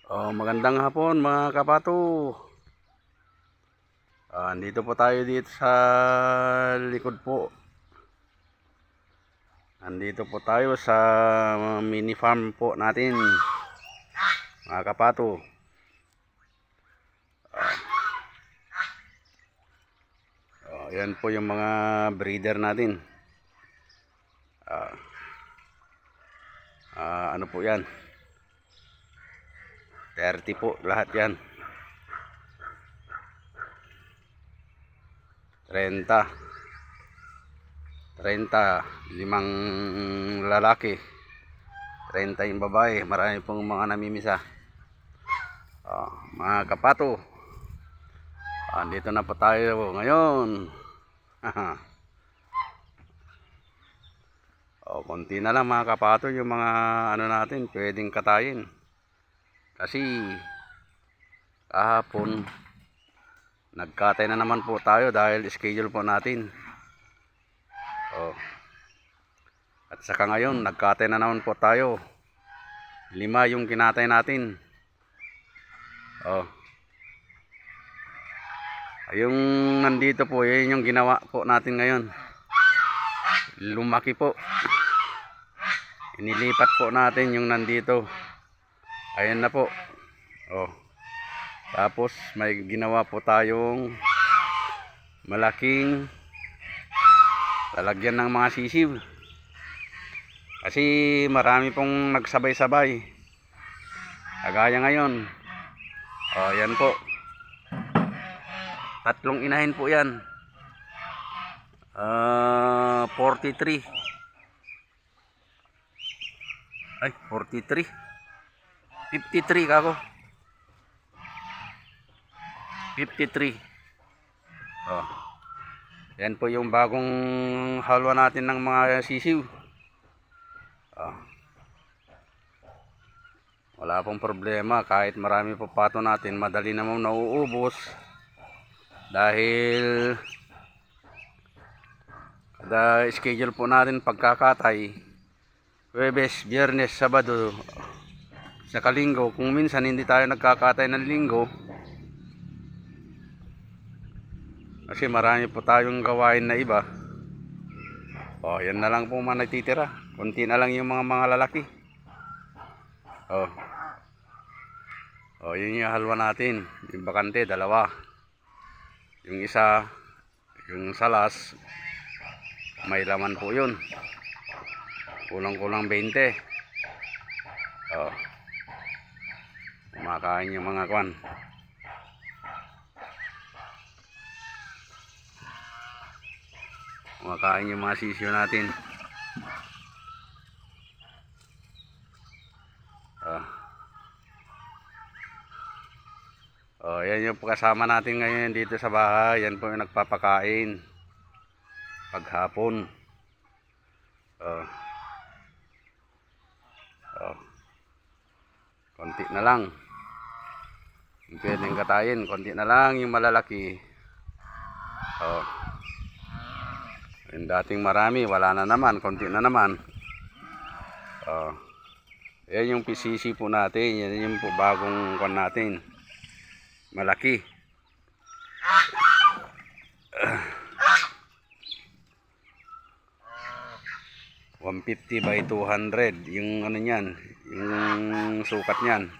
Magandang hapon mga kapato. Andito po tayo dito sa likod po. Andito po tayo sa mini farm po natin mga kapato. Yan po yung mga breeder natin. Ano po yan? 30 po lahat yan. 30, limang lalaki, 30 yung babae. Marami pong mga namimisa. Mga kapato, andito na po tayo ngayon. Konti na lang mga kapato yung mga ano natin pwedeng katayin. Kasi kahapon nagkatay na naman po tayo dahil schedule po natin. At saka ngayon nagkatay na naman po tayo. 5 yung kinatay natin. Yung nandito po, yun yung ginawa po natin ngayon. Lumaki po. Inilipat po natin yung nandito. Ayan na po. Tapos may ginawa po tayong malaking lalagyan ng mga sisiw. Kasi marami pong nagsabay-sabay. Kagaya ngayon. Yan po. 3 inahin po yan. 43. Ay, 43. 53 kako. 53. Yan po yung bagong halwa natin ng mga sisiw. Wala pong problema kahit marami po pato natin, madali namang nauubos dahil kada schedule po natin pagkakatay Huwebes, Biyernes, Sabado, sa Linggo. Kung minsan hindi tayo nagkakatay ng Linggo kasi marami po tayong gawain na iba. Yan na lang po mga nagtitira. Kunti na lang yung mga lalaki. Yun yung halwa natin. Yung bakante, 2. Yung isa, yung salas, may laman po yun. Kulang-kulang 20. Kumakain yung mga kwan. Kumakain yung mga sisyo natin. Yan yung kasama natin ngayon dito sa bahay. Yan po yung nagpapakain paghapon. Konti na lang yung pwedeng katayin. Konti na lang yung malalaki. Yung dating marami, wala na naman. Konti na naman. Yan yung PCC po natin. Yan yung po bagong kwan natin. Malaki. 150 by 200 yung ano niyan, yung sukat niyan.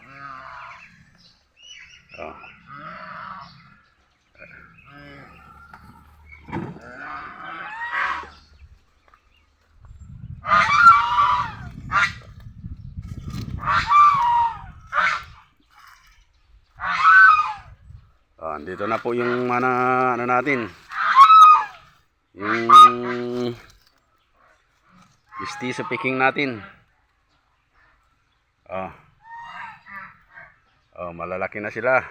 Dito na po yung ano natin, yung mestizo picking natin. Malalaki na sila.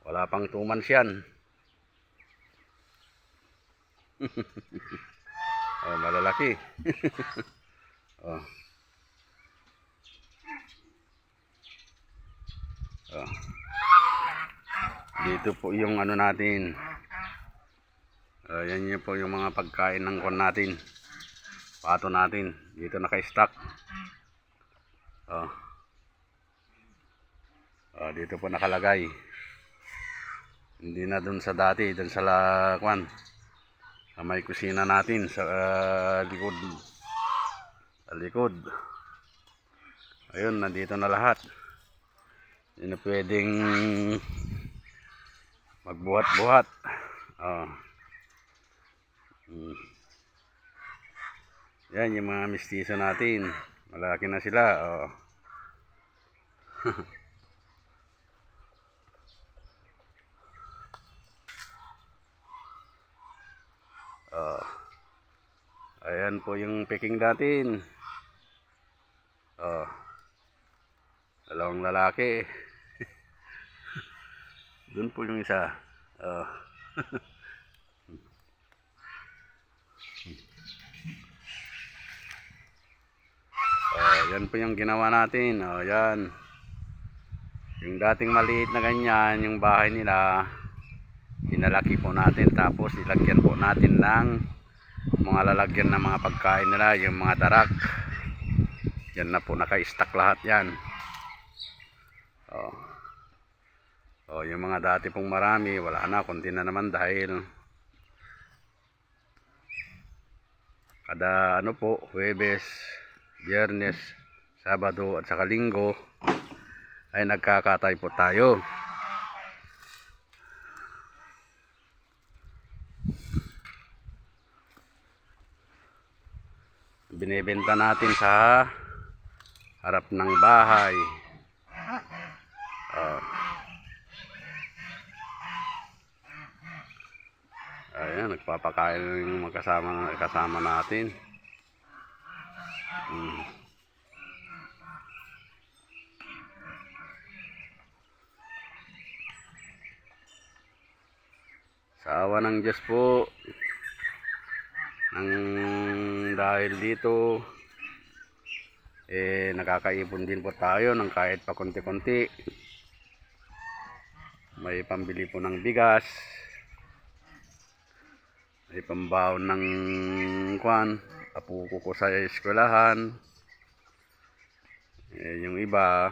Wala pang 2 months yan. Malalaki. Dito po yung ano natin. Yan yun po yung mga pagkain ng kon natin. Pato natin. Dito naka-stock. Oh. Dito po nakalagay. Hindi na dun sa dati, dun sa kwan. Sa may kusina natin sa likod. Sa likod. Ayun, nandito na lahat. Hindi na pwedeng magbuhat-buhat. Yan yung mga mistiso natin. Malaki na sila. Ayan po yung Peking natin. Dalawang lalaki. Doon po yung isa. Yan po yung ginawa natin. Yan. Yung dating maliit na ganyan, yung bahay nila, pinalaki po natin. Tapos ilagyan po natin ng mga lalagyan ng mga pagkain nila, yung mga darak. Yan na po, naka-stack lahat yan. Yung mga dati pong marami, wala na, konti na naman dahil kada ano po, Huwebes, Biyernes, Sabado at saka Linggo ay nagkakatay po tayo. Binibenta natin sa harap ng bahay. Ayan, nagpapakain yung kasama natin. Sa awa ng Diyos po, dahil dito nakakaipon din po tayo ng kahit pa konti-konti. May pambili po ng bigas, may pambaon ng apo ko sa eskwelahan. Yung iba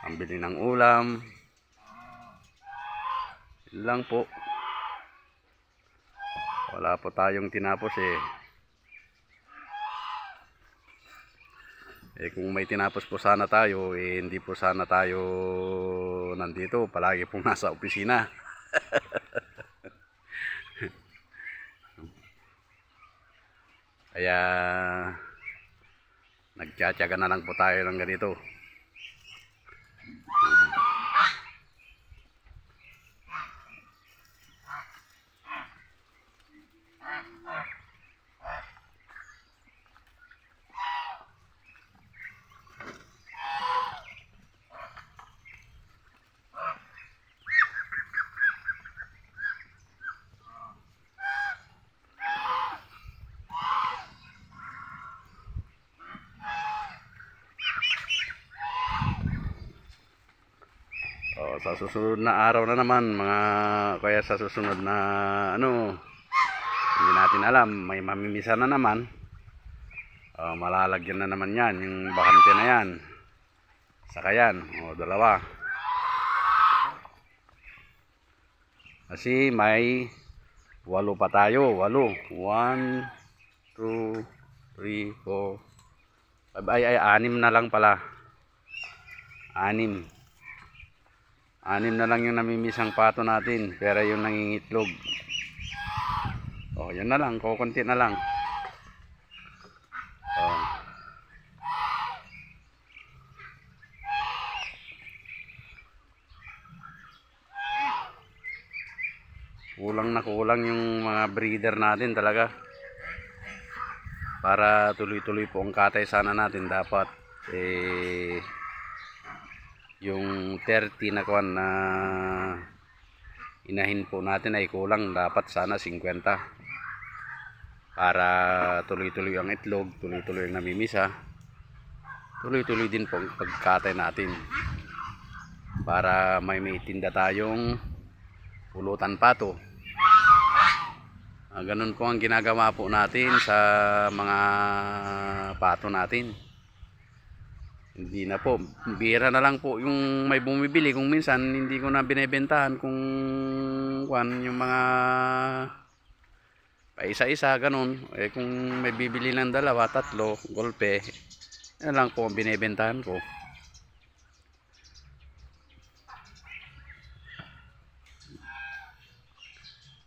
pambili ng ulam. Yun lang po. Wala po tayong tinapos kung may tinapos po sana tayo, hindi po sana tayo nandito. Palagi pong nasa opisina. Kaya nagtsatsaga na lang po tayo ng ganito. Sa susunod na araw na naman, kaya sa susunod na hindi natin alam, may mamimisa na naman. Malalagyan na naman yan, yung bakante na yan. Saka yan, dalawa. Kasi may 8 pa tayo, 8. 1, 2, 3, 4, 5, 6 na lang pala. 6 na lang yung namimisang pato natin, pero yung nangingitlog, yan na lang, kukunti na lang. Kulang na kulang yung mga breeder natin talaga. Para tuloy-tuloy po ang katay sana natin, dapat yung 30 na kwan na inahin po natin ay kulang, dapat sana 50 para tuloy-tuloy ang itlog, tuloy-tuloy ang namimisa, tuloy-tuloy din po ang pagkatay natin para may tinda tayong pulutan pato. Ganun po ang ginagawa po natin sa mga pato natin. Hindi na po, bihira na lang po yung may bumibili. Kung minsan hindi ko na binebentahan kung yung mga pa isa-isa ganun. Kung may bibili ng dalawa, tatlo, golpe, yan lang po ang binebentahan ko.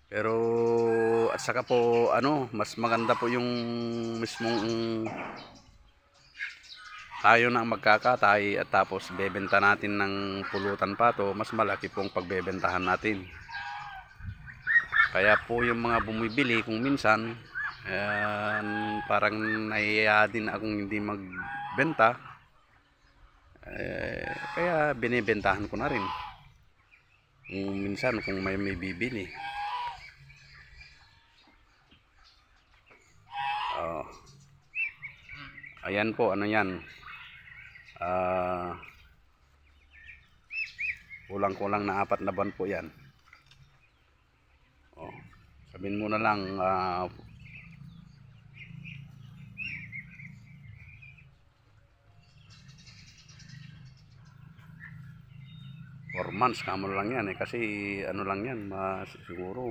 Pero at saka po mas maganda po yung mismong tayo na magkakatay at tapos bebenta natin ng pulutan pa to, mas malaki pong pagbebentahan natin. Kaya po yung mga bumibili kung minsan parang nahiya din akong hindi magbenta, kaya binibentahan ko na rin kung minsan kung may bibili. Ayan po, yan, kulang-kulang na 4 na buwan po yan. Sabihin mo na lang 4 months kamo lang yan kasi lang yan, siguro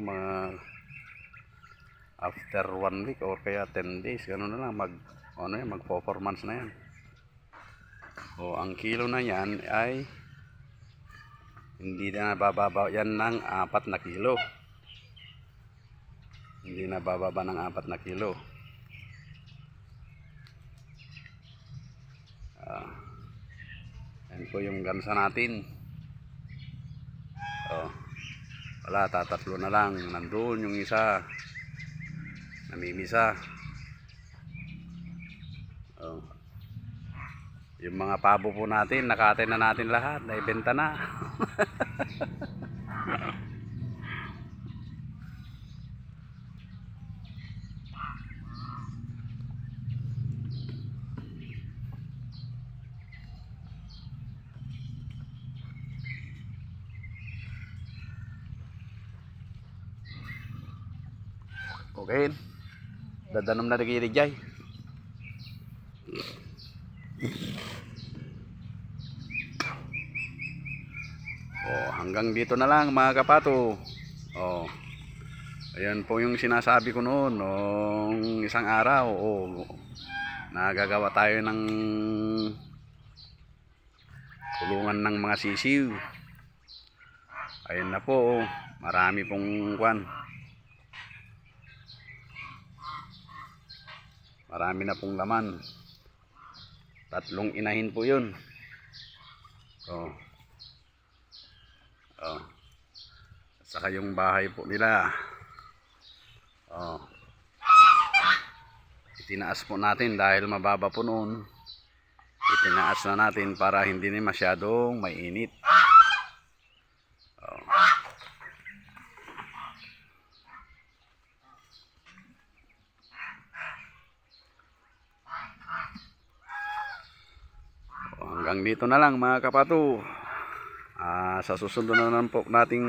after 1 week or kaya 10 days gano'n na lang mag 4 months na yan. Ang kilo na yan ay hindi na bababa yan ng 4 na kilo. Hindi na bababa ng 4 na kilo. Yan po yung gansa natin. Wala, tatatlo na lang. Nandun yung isa, namimisa. Yung mga pabo po natin, nakatay na natin lahat, naibenta na. Okay, dadanom na rin Jay. Hanggang dito na lang mga kapato. Ayan po yung sinasabi ko noon nung isang araw. Nagagawa tayo ng kulungan ng mga sisiw. Ayan na po, marami pong marami na pong laman. 3 inahin po yun. At saka yung bahay po nila. Itinaas po natin dahil mababa po noon. Itinaas na natin para hindi na masyadong mainit. Hanggang dito na lang mga kapato. Sa susunod na naman po nating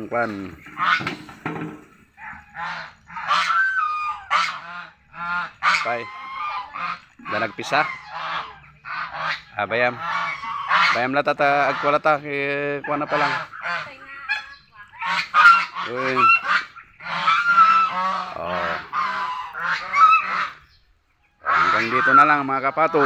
bye. Nagpisa. Bayam. Bayam la tata agkwalata kuana pa lang. Hanggang dito na lang mga kapato.